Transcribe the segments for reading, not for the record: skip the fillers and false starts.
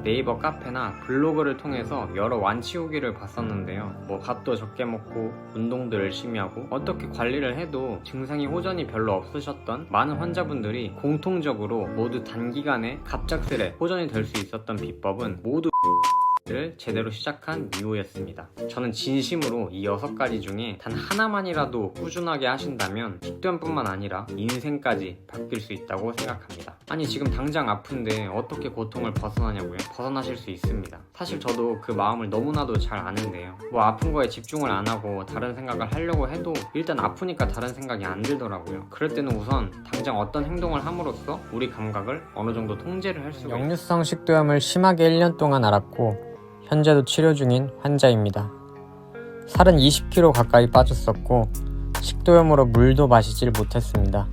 네이버 카페나 블로그를 통해서 여러 완치 후기를 봤었는데요. 밥도 적게 먹고 운동도 열심히 하고 어떻게 관리를 해도 증상이 호전이 별로 없으셨던 많은 환자분들이 공통적으로 모두 단기간에 갑작스레 호전이 될 수 있었던 비법은 모두 를 제대로 시작한 이후였습니다. 저는 진심으로 이 6가지 중에 단 하나만이라도 꾸준하게 하신다면 식단뿐만 아니라 인생까지 바뀔 수 있다고 생각합니다. 아니 지금 당장 아픈데 어떻게 고통을 벗어나냐고요? 벗어나실 수 있습니다. 사실 저도 그 마음을 너무나도 잘 아는데요. 아픈 거에 집중을 안 하고 다른 생각을 하려고 해도 일단 아프니까 다른 생각이 안 들더라고요. 그럴 때는 우선 당장 어떤 행동을 함으로써 우리 감각을 어느 정도 통제를 할 수가 있어요. 역류성 식도염을 심하게 1년 동안 앓았고 현재도 치료 중인 환자입니다. 살은 20kg 가까이 빠졌었고 식도염으로 물도 마시질 못했습니다.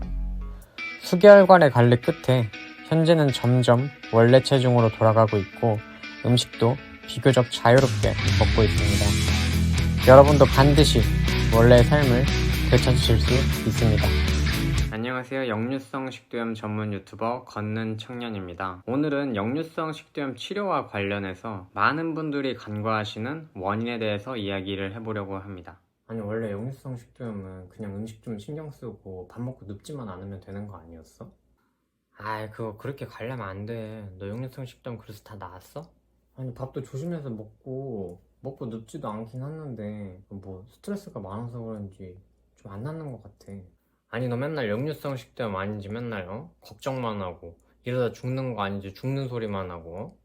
수개월간의 관리 끝에 현재는 점점 원래 체중으로 돌아가고 있고 음식도 비교적 자유롭게 먹고 있습니다. 여러분도 반드시 원래의 삶을 되찾으실 수 있습니다. 안녕하세요. 역류성 식도염 전문 유튜버 걷는 청년입니다. 오늘은 역류성 식도염 치료와 관련해서 많은 분들이 간과하시는 원인에 대해서 이야기를 해보려고 합니다. 아니 원래 역류성 식도염은 그냥 음식 좀 신경 쓰고 밥 먹고 눕지만 않으면 되는 거 아니었어? 아이 그거 그렇게 관리하면 안 돼. 너 역류성 식도염 그래서 다 나았어? 아니 밥도 조심해서 먹고 눕지도 않긴 했는데 스트레스가 많아서 그런지 좀 안 낫는 것 같아. 아니 너 맨날 역류성 식도염 아닌지 맨날 걱정만 하고 이러다 죽는 거 아닌지 죽는 소리만 하고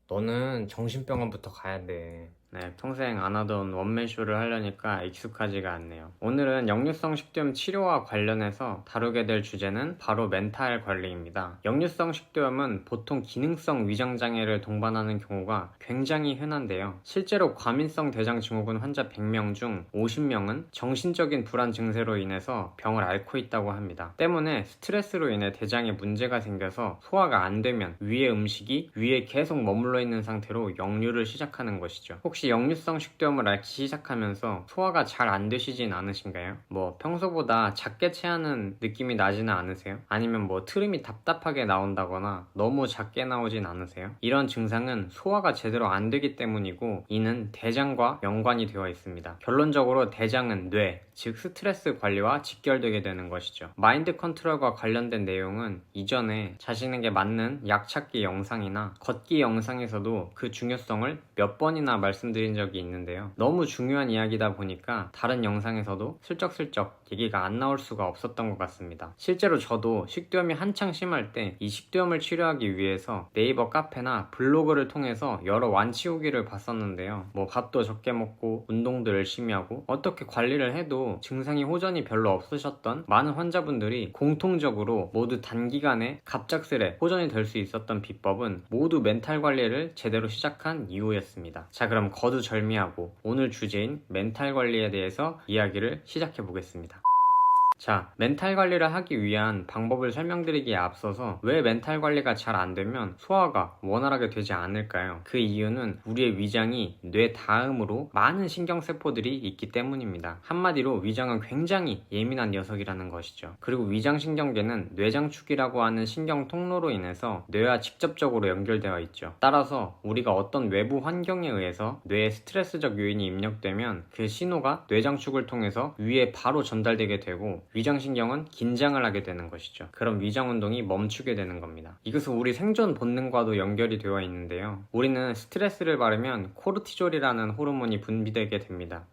너는 정신병원부터 가야 돼. 네, 평생 안 하던 원맨쇼를 하려니까 익숙하지가 않네요. 오늘은 역류성 식도염 치료와 관련해서 다루게 될 주제는 바로 멘탈 관리입니다. 역류성 식도염은 보통 기능성 위장장애를 동반하는 경우가 굉장히 흔한데요. 실제로 과민성 대장 증후군 환자 100명 중 50명은 정신적인 불안 증세로 인해서 병을 앓고 있다고 합니다. 때문에 스트레스로 인해 대장에 문제가 생겨서 소화가 안 되면 위의 음식이 위에 계속 머물러 있는 상태로 역류를 시작하는 것이죠. 혹시 역류성 식도염을 앓기 시작하면서 소화가 잘 안 되시진 않으신가요? 평소보다 작게 체하는 느낌이 나지는 않으세요? 아니면 트름이 답답하게 나온다거나 너무 작게 나오진 않으세요? 이런 증상은 소화가 제대로 안 되기 때문이고 이는 대장과 연관이 되어 있습니다. 결론적으로 대장은 뇌, 즉 스트레스 관리와 직결되게 되는 것이죠. 마인드 컨트롤과 관련된 내용은 이전에 자신에게 맞는 약 찾기 영상이나 걷기 영상에서도 그 중요성을 몇 번이나 말씀드린 적이 있는데요. 너무 중요한 이야기다 보니까 다른 영상에서도 슬쩍슬쩍 얘기가 안 나올 수가 없었던 것 같습니다. 실제로 저도 식도염이 한창 심할 때 이 식도염을 치료하기 위해서 네이버 카페나 블로그를 통해서 여러 완치 후기를 봤었는데요. 밥도 적게 먹고 운동도 열심히 하고 어떻게 관리를 해도 증상이 호전이 별로 없으셨던 많은 환자분들이 공통적으로 모두 단기간에 갑작스레 호전이 될 수 있었던 비법은 모두 멘탈 관리를 제대로 시작한 이후였습니다. 자, 그럼 거두절미하고 오늘 주제인 멘탈 관리에 대해서 이야기를 시작해 보겠습니다. 자, 멘탈 관리를 하기 위한 방법을 설명드리기에 앞서서 왜 멘탈 관리가 잘 안 되면 소화가 원활하게 되지 않을까요? 그 이유는 우리의 위장이 뇌 다음으로 많은 신경세포들이 있기 때문입니다. 한마디로 위장은 굉장히 예민한 녀석이라는 것이죠. 그리고 위장신경계는 뇌장축이라고 하는 신경 통로로 인해서 뇌와 직접적으로 연결되어 있죠. 따라서 우리가 어떤 외부 환경에 의해서 뇌에 스트레스적 요인이 입력되면 그 신호가 뇌장축을 통해서 위에 바로 전달되게 되고 위장신경은 긴장을 하게 되는 것이죠. 그럼 위장운동이 멈추게 되는 겁니다. 이것은 우리 생존 본능과도 연결이 되어 있는데요. 우리는 스트레스를 받으면 코르티졸이라는 호르몬이 분비되게 됩니다.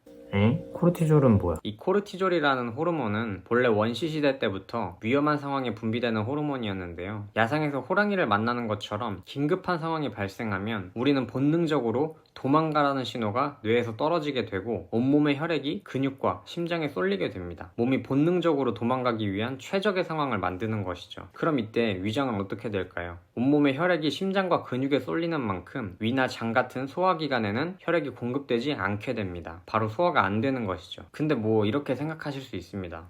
코르티졸은 뭐야? 이 코르티졸이라는 호르몬은 본래 원시시대 때부터 위험한 상황에 분비되는 호르몬이었는데요. 야생에서 호랑이를 만나는 것처럼 긴급한 상황이 발생하면 우리는 본능적으로 도망가라는 신호가 뇌에서 떨어지게 되고 온몸의 혈액이 근육과 심장에 쏠리게 됩니다. 몸이 본능적으로 도망가기 위한 최적의 상황을 만드는 것이죠. 그럼 이때 위장은 어떻게 될까요? 온몸의 혈액이 심장과 근육에 쏠리는 만큼 위나 장 같은 소화기관에는 혈액이 공급되지 않게 됩니다. 바로 소화가 안 되는 것이죠. 근데 이렇게 생각하실 수 있습니다.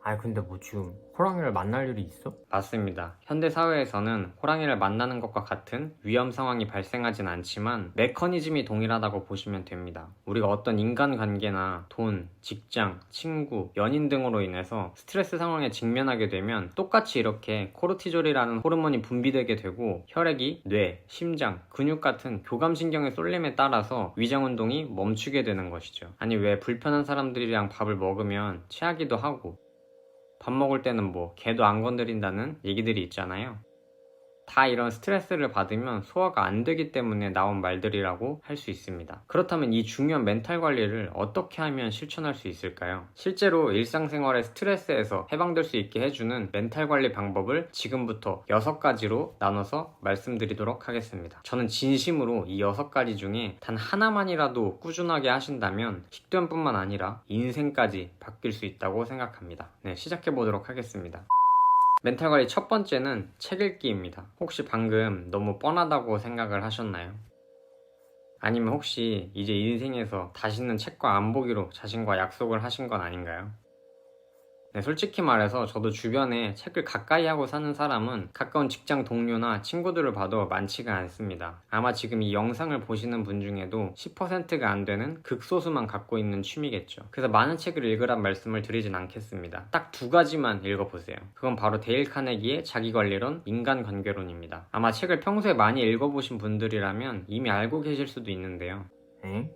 아 근데 뭐 지금 호랑이를 만날 일이 있어? 맞습니다. 현대 사회에서는 호랑이를 만나는 것과 같은 위험 상황이 발생하진 않지만 메커니즘이 동일하다고 보시면 됩니다. 우리가 어떤 인간관계나 돈, 직장, 친구, 연인 등으로 인해서 스트레스 상황에 직면하게 되면 똑같이 이렇게 코르티졸이라는 호르몬이 분비되게 되고 혈액이 뇌, 심장, 근육 같은 교감신경의 쏠림에 따라서 위장운동이 멈추게 되는 것이죠. 아니 왜 불편한 사람들이랑 밥을 먹으면 체하기도 하고 밥 먹을 때는 뭐 개도 안 건드린다는 얘기들이 있잖아요. 다 이런 스트레스를 받으면 소화가 안 되기 때문에 나온 말들이라고 할 수 있습니다. 그렇다면 이 중요한 멘탈 관리를 어떻게 하면 실천할 수 있을까요? 실제로 일상생활의 스트레스에서 해방될 수 있게 해주는 멘탈 관리 방법을 지금부터 6가지로 나눠서 말씀드리도록 하겠습니다. 저는 진심으로 이 6가지 중에 단 하나만이라도 꾸준하게 하신다면 식단뿐만 아니라 인생까지 바뀔 수 있다고 생각합니다. 네, 시작해보도록 하겠습니다. 멘탈 관리 첫 번째는 책 읽기입니다. 혹시 방금 너무 뻔하다고 생각을 하셨나요? 아니면 혹시 이제 인생에서 다시는 책과 안 보기로 자신과 약속을 하신 건 아닌가요? 네, 솔직히 말해서 저도 주변에 책을 가까이 하고 사는 사람은 가까운 직장 동료나 친구들을 봐도 많지가 않습니다. 아마 지금 이 영상을 보시는 분 중에도 10%가 안 되는 극소수만 갖고 있는 취미겠죠. 그래서 많은 책을 읽으란 말씀을 드리진 않겠습니다. 딱 2가지만 읽어보세요. 그건 바로 데일 카네기의 자기관리론, 인간관계론입니다. 아마 책을 평소에 많이 읽어보신 분들이라면 이미 알고 계실 수도 있는데요.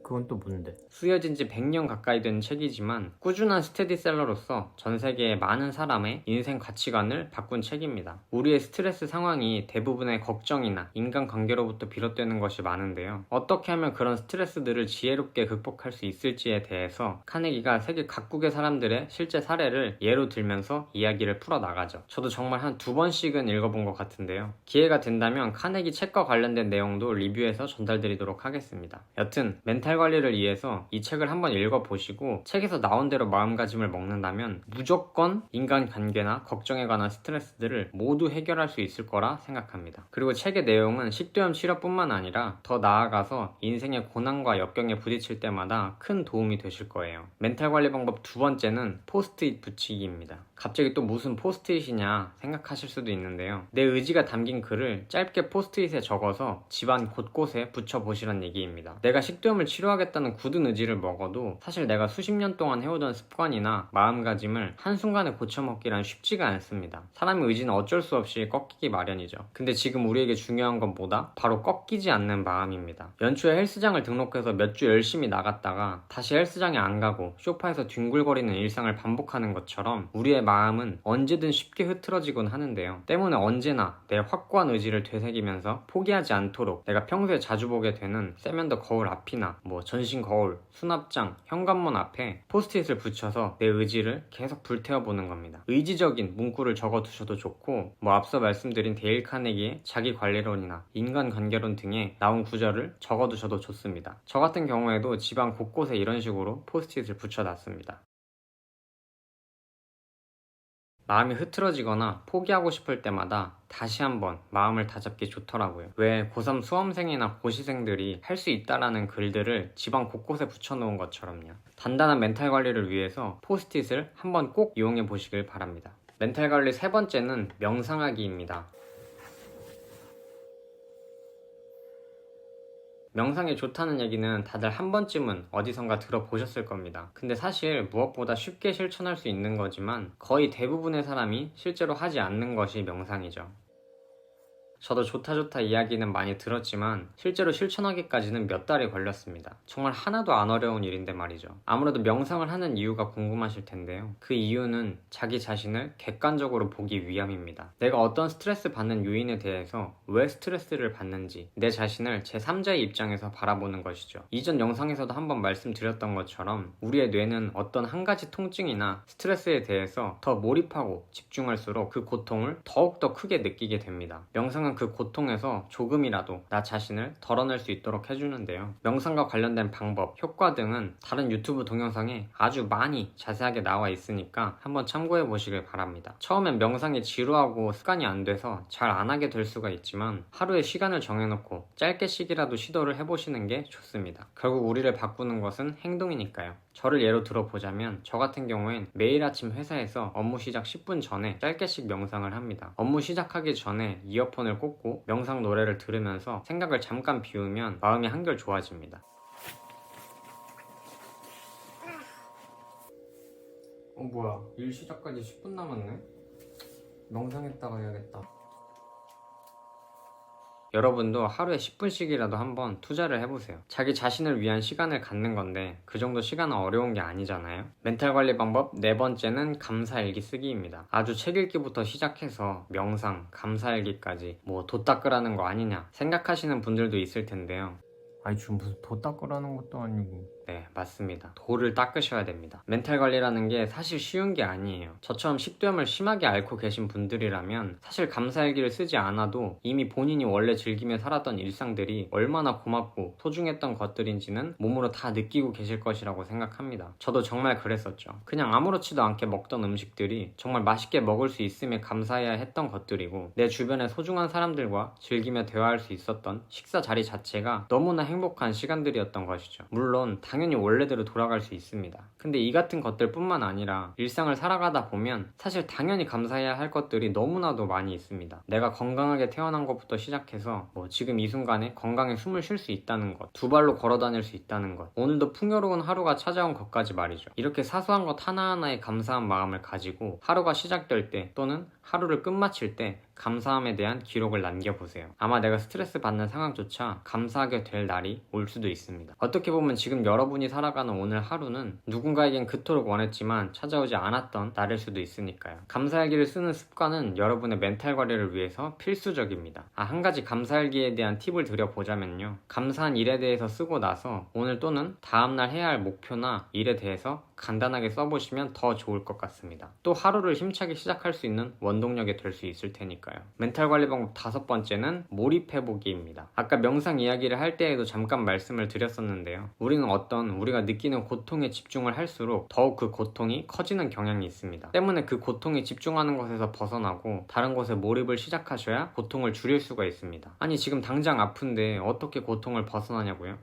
그건 또 뭔데? 쓰여진 지 100년 가까이 된 책이지만 꾸준한 스테디셀러로서 전 세계의 많은 사람의 인생 가치관을 바꾼 책입니다. 우리의 스트레스 상황이 대부분의 걱정이나 인간관계로부터 비롯되는 것이 많은데요. 어떻게 하면 그런 스트레스들을 지혜롭게 극복할 수 있을지에 대해서 카네기가 세계 각국의 사람들의 실제 사례를 예로 들면서 이야기를 풀어나가죠. 저도 정말 한 2번씩은 읽어본 것 같은데요. 기회가 된다면 카네기 책과 관련된 내용도 리뷰해서 전달드리도록 하겠습니다. 여튼 멘탈 관리를 위해서 이 책을 한번 읽어보시고 책에서 나온 대로 마음가짐을 먹는다면 무조건 인간관계나 걱정에 관한 스트레스들을 모두 해결할 수 있을 거라 생각합니다. 그리고 책의 내용은 식도염 치료뿐만 아니라 더 나아가서 인생의 고난과 역경에 부딪힐 때마다 큰 도움이 되실 거예요. 멘탈 관리 방법 2번째는 포스트잇 붙이기입니다. 갑자기 또 무슨 포스트잇이냐 생각하실 수도 있는데요. 내 의지가 담긴 글을 짧게 포스트잇에 적어서 집안 곳곳에 붙여보시란 얘기입니다. 내가 식도염을 치료하겠다는 굳은 의지를 먹어도 사실 내가 수십 년 동안 해오던 습관이나 마음가짐을 한순간에 고쳐먹기란 쉽지가 않습니다. 사람의 의지는 어쩔 수 없이 꺾이기 마련이죠. 근데 지금 우리에게 중요한 건 뭐다? 바로 꺾이지 않는 마음입니다. 연초에 헬스장을 등록해서 몇 주 열심히 나갔다가 다시 헬스장에 안 가고 소파에서 뒹굴거리는 일상을 반복하는 것처럼 우리의 마음은 언제든 쉽게 흐트러지곤 하는데요. 때문에 언제나 내 확고한 의지를 되새기면서 포기하지 않도록 내가 평소에 자주 보게 되는 세면더 거울 앞이나 전신 거울, 수납장, 현관문 앞에 포스트잇을 붙여서 내 의지를 계속 불태워보는 겁니다. 의지적인 문구를 적어두셔도 좋고 앞서 말씀드린 데일 카네기의 자기관리론이나 인간관계론 등에 나온 구절을 적어두셔도 좋습니다. 저 같은 경우에도 집안 곳곳에 이런 식으로 포스트잇을 붙여놨습니다. 마음이 흐트러지거나 포기하고 싶을 때마다 다시 한번 마음을 다잡기 좋더라고요. 왜 고3 수험생이나 고시생들이 할 수 있다라는 글들을 집안 곳곳에 붙여놓은 것처럼요. 단단한 멘탈 관리를 위해서 포스트잇을 한번 꼭 이용해 보시길 바랍니다. 멘탈 관리 3번째는 명상하기입니다. 명상이 좋다는 얘기는 다들 한 번쯤은 어디선가 들어보셨을 겁니다. 근데 사실 무엇보다 쉽게 실천할 수 있는 거지만 거의 대부분의 사람이 실제로 하지 않는 것이 명상이죠. 저도 좋다 이야기는 많이 들었지만 실제로 실천하기까지는 몇 달이 걸렸습니다. 정말 하나도 안 어려운 일인데 말이죠. 아무래도 명상을 하는 이유가 궁금하실 텐데요. 그 이유는 자기 자신을 객관적으로 보기 위함입니다. 내가 어떤 스트레스 받는 요인에 대해서 왜 스트레스를 받는지 내 자신을 제3자의 입장에서 바라보는 것이죠. 이전 영상에서도 한번 말씀드렸던 것처럼 우리의 뇌는 어떤 한 가지 통증이나 스트레스에 대해서 더 몰입하고 집중할수록 그 고통을 더욱더 크게 느끼게 됩니다. 명상은 명상은 그 고통에서 조금이라도 나 자신을 덜어낼 수 있도록 해주는데요. 명상과 관련된 방법, 효과 등은 다른 유튜브 동영상에 아주 많이 자세하게 나와 있으니까 한번 참고해 보시길 바랍니다. 처음엔 명상이 지루하고 습관이 안 돼서 잘 안 하게 될 수가 있지만 하루에 시간을 정해놓고 짧게씩이라도 시도를 해보시는 게 좋습니다. 결국 우리를 바꾸는 것은 행동이니까요. 저를 예로 들어보자면 저 같은 경우엔 매일 아침 회사에서 업무 시작 10분 전에 짧게씩 명상을 합니다. 업무 시작하기 전에 이어폰을 꽂고 명상 노래를 들으면서 생각을 잠깐 비우면 마음이 한결 좋아집니다. 뭐야, 일 시작까지 10분 남았네? 명상했다가 해야겠다. 여러분도 하루에 10분씩이라도 한번 투자를 해보세요. 자기 자신을 위한 시간을 갖는 건데 그 정도 시간은 어려운 게 아니잖아요. 멘탈 관리 방법 네 번째는 감사일기 쓰기입니다. 아주 책 읽기부터 시작해서 명상, 감사일기까지 도 닦으라는 거 아니냐 생각하시는 분들도 있을 텐데요. 아니 지금 무슨 도 닦으라는 것도 아니고. 네, 맞습니다. 도를 닦으셔야 됩니다. 멘탈 관리라는 게 사실 쉬운 게 아니에요. 저처럼 식도염을 심하게 앓고 계신 분들이라면 사실 감사일기를 쓰지 않아도 이미 본인이 원래 즐기며 살았던 일상들이 얼마나 고맙고 소중했던 것들인지는 몸으로 다 느끼고 계실 것이라고 생각합니다. 저도 정말 그랬었죠. 그냥 아무렇지도 않게 먹던 음식들이 정말 맛있게 먹을 수 있음에 감사해야 했던 것들이고 내 주변의 소중한 사람들과 즐기며 대화할 수 있었던 식사 자리 자체가 너무나 행복한 시간들이었던 것이죠. 물론 당연히 원래대로 돌아갈 수 있습니다. 근데 이 같은 것들 뿐만 아니라 일상을 살아가다 보면 사실 당연히 감사해야 할 것들이 너무나도 많이 있습니다. 내가 건강하게 태어난 것부터 시작해서 지금 이 순간에 건강에 숨을 쉴 수 있다는 것, 두 발로 걸어 다닐 수 있다는 것, 오늘도 풍요로운 하루가 찾아온 것까지 말이죠. 이렇게 사소한 것 하나하나에 감사한 마음을 가지고 하루가 시작될 때 또는 하루를 끝마칠 때 감사함에 대한 기록을 남겨보세요. 아마 내가 스트레스 받는 상황조차 감사하게 될 날이 올 수도 있습니다. 어떻게 보면 지금 여러분이 살아가는 오늘 하루는 누군가에겐 그토록 원했지만 찾아오지 않았던 날일 수도 있으니까요. 감사일기를 쓰는 습관은 여러분의 멘탈 관리를 위해서 필수적입니다. 한 가지 감사일기에 대한 팁을 드려보자면요. 감사한 일에 대해서 쓰고 나서 오늘 또는 다음날 해야 할 목표나 일에 대해서 간단하게 써보시면 더 좋을 것 같습니다. 또 하루를 힘차게 시작할 수 있는 원동력이 될 수 있을 테니까요. 멘탈 관리 방법 다섯 번째는 몰입해보기입니다. 아까 명상 이야기를 할 때에도 잠깐 말씀을 드렸었는데요. 우리는 우리가 느끼는 고통에 집중을 할수록 더욱 그 고통이 커지는 경향이 있습니다. 때문에 그 고통에 집중하는 것에서 벗어나고 다른 곳에 몰입을 시작하셔야 고통을 줄일 수가 있습니다. 아니 지금 당장 아픈데 어떻게 고통을 벗어나냐고요?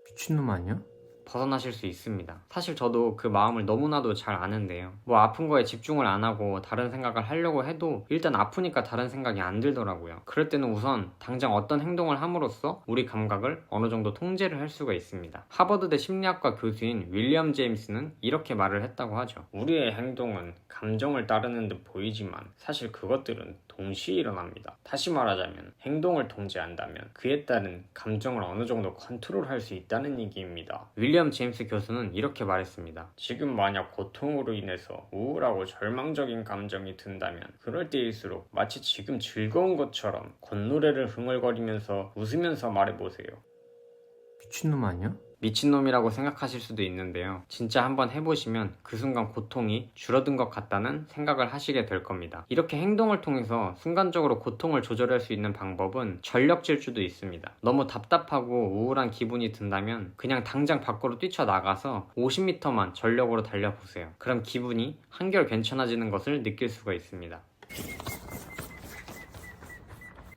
미친놈 아니야? 벗어나실 수 있습니다. 사실 저도 그 마음을 너무나도 잘 아는데요. 아픈 거에 집중을 안 하고 다른 생각을 하려고 해도 일단 아프니까 다른 생각이 안 들더라고요. 그럴 때는 우선 당장 어떤 행동을 함으로써 우리 감각을 어느 정도 통제를 할 수가 있습니다. 하버드대 심리학과 교수인 윌리엄 제임스는 이렇게 말을 했다고 하죠. 우리의 행동은 감정을 따르는 듯 보이지만 사실 그것들은 동시에 일어납니다. 다시 말하자면 행동을 통제한다면 그에 따른 감정을 어느 정도 컨트롤할 수 있다는 얘기입니다. 윌리엄 제임스 교수는 이렇게 말했습니다. 지금 만약 고통으로 인해서 우울하고 절망적인 감정이 든다면 그럴 때일수록 마치 지금 즐거운 것처럼 콧노래를 흥얼거리면서 웃으면서 말해보세요. 미친놈 아니야? 미친놈이라고 생각하실 수도 있는데요. 진짜 한번 해보시면 그 순간 고통이 줄어든 것 같다는 생각을 하시게 될 겁니다. 이렇게 행동을 통해서 순간적으로 고통을 조절할 수 있는 방법은 전력 질주도 있습니다. 너무 답답하고 우울한 기분이 든다면 그냥 당장 밖으로 뛰쳐나가서 50m만 전력으로 달려보세요. 그럼 기분이 한결 괜찮아지는 것을 느낄 수가 있습니다.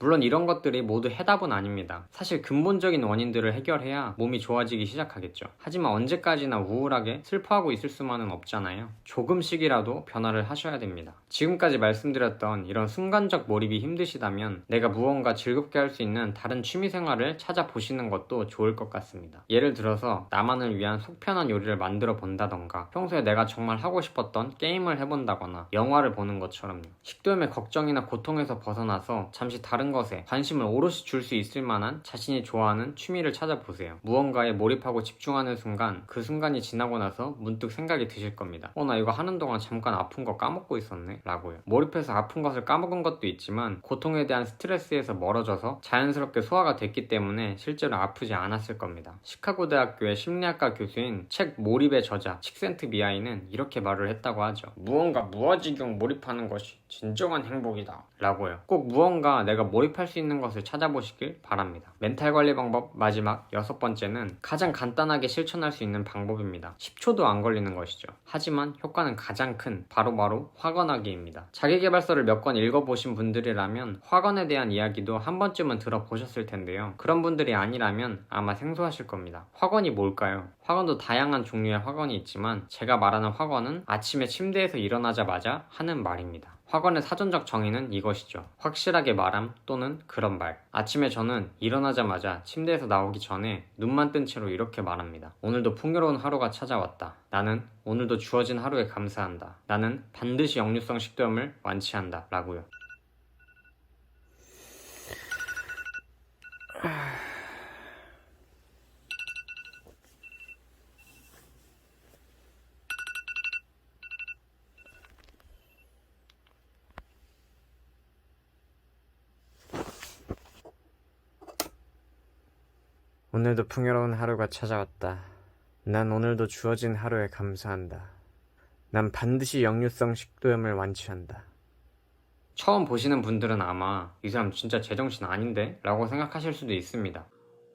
물론 이런 것들이 모두 해답은 아닙니다. 사실 근본적인 원인들을 해결해야 몸이 좋아지기 시작하겠죠. 하지만 언제까지나 우울하게 슬퍼하고 있을 수만은 없잖아요. 조금씩이라도 변화를 하셔야 됩니다. 지금까지 말씀드렸던 이런 순간적 몰입이 힘드시다면 내가 무언가 즐겁게 할 수 있는 다른 취미생활을 찾아보시는 것도 좋을 것 같습니다. 예를 들어서 나만을 위한 속편한 요리를 만들어 본다던가 평소에 내가 정말 하고 싶었던 게임을 해본다거나 영화를 보는 것처럼요. 식도염의 걱정이나 고통에서 벗어나서 잠시 다른 것에 관심을 오롯이 줄 수 있을 만한 자신이 좋아하는 취미를 찾아보세요. 무언가에 몰입하고 집중하는 순간 그 순간이 지나고 나서 문득 생각이 드실 겁니다. 나 이거 하는 동안 잠깐 아픈 거 까먹고 있었네 라고요. 몰입해서 아픈 것을 까먹은 것도 있지만 고통에 대한 스트레스에서 멀어져서 자연스럽게 소화가 됐기 때문에 실제로 아프지 않았을 겁니다. 시카고 대학교의 심리학과 교수인 책 몰입의 저자 칙센트 미아이는 이렇게 말을 했다고 하죠. 무언가 무아지경 몰입하는 것이 진정한 행복이다 라고요. 꼭 무언가 내가 몰입할 수 있는 것을 찾아보시길 바랍니다. 멘탈 관리 방법 마지막 6번째는 가장 간단하게 실천할 수 있는 방법입니다. 10초도 안 걸리는 것이죠. 하지만 효과는 가장 큰 바로바로 확언하기입니다. 자기계발서를 몇 권 읽어보신 분들이라면 확언에 대한 이야기도 한 번쯤은 들어보셨을 텐데요. 그런 분들이 아니라면 아마 생소하실 겁니다. 확언이 뭘까요? 확언도 다양한 종류의 확언이 있지만 제가 말하는 확언은 아침에 침대에서 일어나자마자 하는 말입니다. 확언의 사전적 정의는 이것이죠. 확실하게 말함 또는 그런 말. 아침에 저는 일어나자마자 침대에서 나오기 전에 눈만 뜬 채로 이렇게 말합니다. 오늘도 풍요로운 하루가 찾아왔다. 나는 오늘도 주어진 하루에 감사한다. 나는 반드시 역류성 식도염을 완치한다. 라고요. 오늘도 풍요로운 하루가 찾아왔다. 난 오늘도 주어진 하루에 감사한다. 난 반드시 역류성 식도염을 완치한다. 처음 보시는 분들은 아마 이 사람 진짜 제정신 아닌데? 라고 생각하실 수도 있습니다.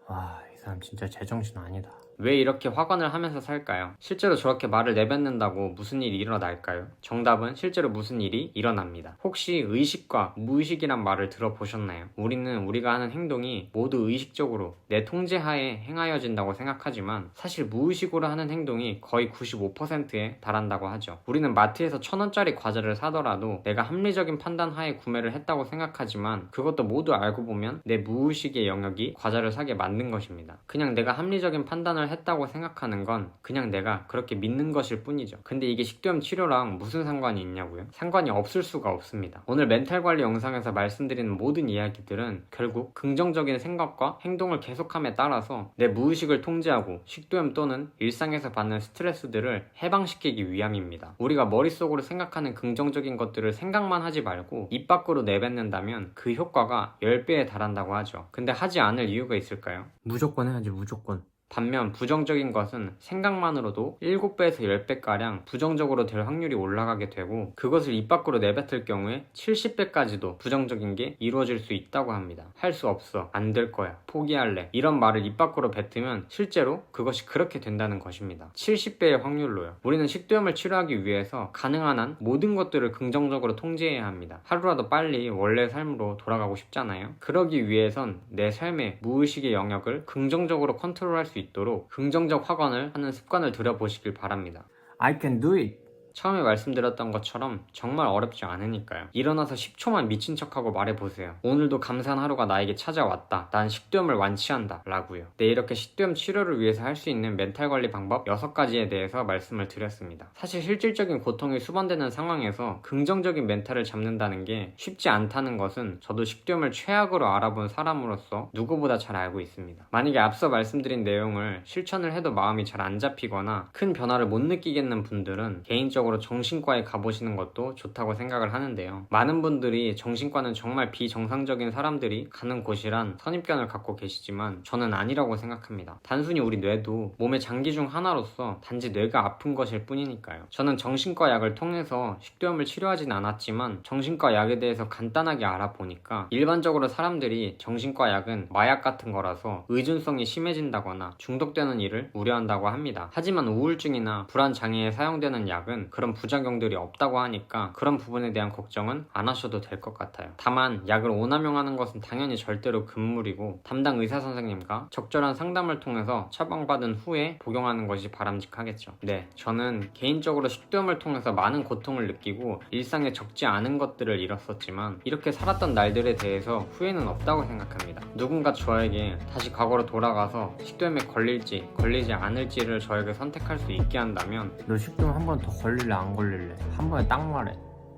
와, 이 사람 진짜 제정신 아니다. 왜 이렇게 확언을 하면서 살까요? 실제로 저렇게 말을 내뱉는다고 무슨 일이 일어날까요? 정답은 실제로 무슨 일이 일어납니다. 혹시 의식과 무의식이란 말을 들어보셨나요? 우리는 우리가 하는 행동이 모두 의식적으로 내 통제하에 행하여진다고 생각하지만 사실 무의식으로 하는 행동이 거의 95%에 달한다고 하죠. 우리는 마트에서 1,000원짜리 과자를 사더라도 내가 합리적인 판단 하에 구매를 했다고 생각하지만 그것도 모두 알고 보면 내 무의식의 영역이 과자를 사게 만든 것입니다. 그냥 내가 합리적인 판단을 했다고 생각하는 건 그냥 내가 그렇게 믿는 것일 뿐이죠. 근데 이게 식도염 치료랑 무슨 상관이 있냐고요? 상관이 없을 수가 없습니다. 오늘 멘탈 관리 영상에서 말씀드리는 모든 이야기들은 결국 긍정적인 생각과 행동을 계속함에 따라서 내 무의식을 통제하고 식도염 또는 일상에서 받는 스트레스들을 해방시키기 위함입니다. 우리가 머릿속으로 생각하는 긍정적인 것들을 생각만 하지 말고 입 밖으로 내뱉는다면 그 효과가 10배에 달한다고 하죠. 근데 하지 않을 이유가 있을까요? 무조건 해야지, 무조건. 반면 부정적인 것은 생각만으로도 7배에서 10배가량 부정적으로 될 확률이 올라가게 되고 그것을 입 밖으로 내뱉을 경우에 70배까지도 부정적인 게 이루어질 수 있다고 합니다. 할 수 없어, 안 될 거야, 포기할래 이런 말을 입 밖으로 뱉으면 실제로 그것이 그렇게 된다는 것입니다. 70배의 확률로요. 우리는 식도염을 치료하기 위해서 가능한 한 모든 것들을 긍정적으로 통제해야 합니다. 하루라도 빨리 원래 삶으로 돌아가고 싶잖아요. 그러기 위해선 내 삶의 무의식의 영역을 긍정적으로 컨트롤할 수 있도록 긍정적 확언을 하는 습관을 들여보시길 바랍니다. I can do it! 처음에 말씀드렸던 것처럼 정말 어렵지 않으니까요. 일어나서 10초만 미친 척하고 말해보세요. 오늘도 감사한 하루가 나에게 찾아왔다. 난 식도염을 완치한다. 라고요. 네, 이렇게 식도염 치료를 위해서 할 수 있는 멘탈 관리 방법 6가지에 대해서 말씀을 드렸습니다. 사실 실질적인 고통이 수반되는 상황에서 긍정적인 멘탈을 잡는다는 게 쉽지 않다는 것은 저도 식도염을 최악으로 알아본 사람으로서 누구보다 잘 알고 있습니다. 만약에 앞서 말씀드린 내용을 실천을 해도 마음이 잘 안 잡히거나 큰 변화를 못 느끼겠는 분들은 개인적으로 정신과에 가보시는 것도 좋다고 생각을 하는데요. 많은 분들이 정신과는 정말 비정상적인 사람들이 가는 곳이란 선입견을 갖고 계시지만 저는 아니라고 생각합니다. 단순히 우리 뇌도 몸의 장기 중 하나로서 단지 뇌가 아픈 것일 뿐이니까요. 저는 정신과 약을 통해서 식도염을 치료하진 않았지만 정신과 약에 대해서 간단하게 알아보니까 일반적으로 사람들이 정신과 약은 마약 같은 거라서 의존성이 심해진다거나 중독되는 일을 우려한다고 합니다. 하지만 우울증이나 불안 장애에 사용되는 약은 그런 부작용들이 없다고 하니까 그런 부분에 대한 걱정은 안 하셔도 될 것 같아요. 다만 약을 오남용하는 것은 당연히 절대로 금물이고 담당 의사 선생님과 적절한 상담을 통해서 처방받은 후에 복용하는 것이 바람직하겠죠. 네, 저는 개인적으로 식도염을 통해서 많은 고통을 느끼고 일상에 적지 않은 것들을 잃었었지만 이렇게 살았던 날들에 대해서 후회는 없다고 생각합니다. 누군가 저에게 다시 과거로 돌아가서 식도염에 걸릴지 걸리지 않을지를 저에게 선택할 수 있게 한다면 너 식도염 한 번 더 걸릴래 안 걸릴래? 한 번에 딱 말해.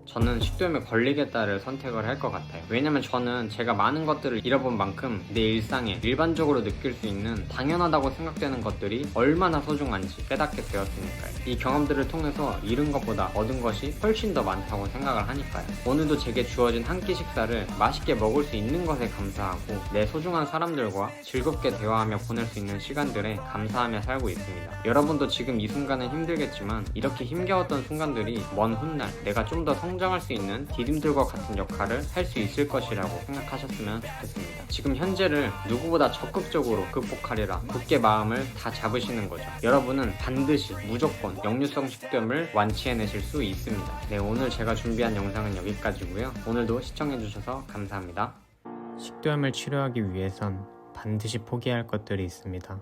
저는 식도염에 걸리겠다를 선택을 할 것 같아요. 왜냐면 저는 제가 많은 것들을 잃어본 만큼 내 일상에 일반적으로 느낄 수 있는 당연하다고 생각되는 것들이 얼마나 소중한지 깨닫게 되었으니까요. 이 경험들을 통해서 잃은 것보다 얻은 것이 훨씬 더 많다고 생각을 하니까요. 오늘도 제게 주어진 한 끼 식사를 맛있게 먹을 수 있는 것에 감사하고 내 소중한 사람들과 즐겁게 대화하며 보낼 수 있는 시간들에 감사하며 살고 있습니다. 여러분도 지금 이 순간은 힘들겠지만 이렇게 힘겨웠던 순간들이 먼 훗날 내가 좀 더 성장할 수 있는 디딤돌과 같은 역할을 할 수 있을 것이라고 생각하셨으면 좋겠습니다. 지금 현재를 누구보다 적극적으로 극복하리라 굳게 마음을 다 잡으시는 거죠. 여러분은 반드시 무조건 역류성 식도염을 완치해내실 수 있습니다. 네, 오늘 제가 준비한 영상은 여기까지고요. 오늘도 시청해주셔서 감사합니다. 식도염을 치료하기 위해선 반드시 포기해야 할 것들이 있습니다.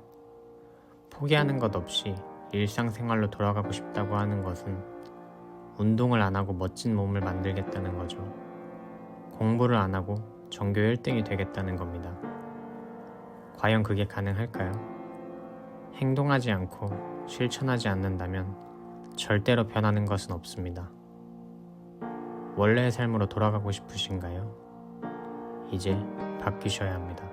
포기하는 것 없이 일상생활로 돌아가고 싶다고 하는 것은 운동을 안 하고 멋진 몸을 만들겠다는 거죠. 공부를 안 하고 전교 1등이 되겠다는 겁니다. 과연 그게 가능할까요? 행동하지 않고 실천하지 않는다면 절대로 변하는 것은 없습니다. 원래의 삶으로 돌아가고 싶으신가요? 이제 바뀌셔야 합니다.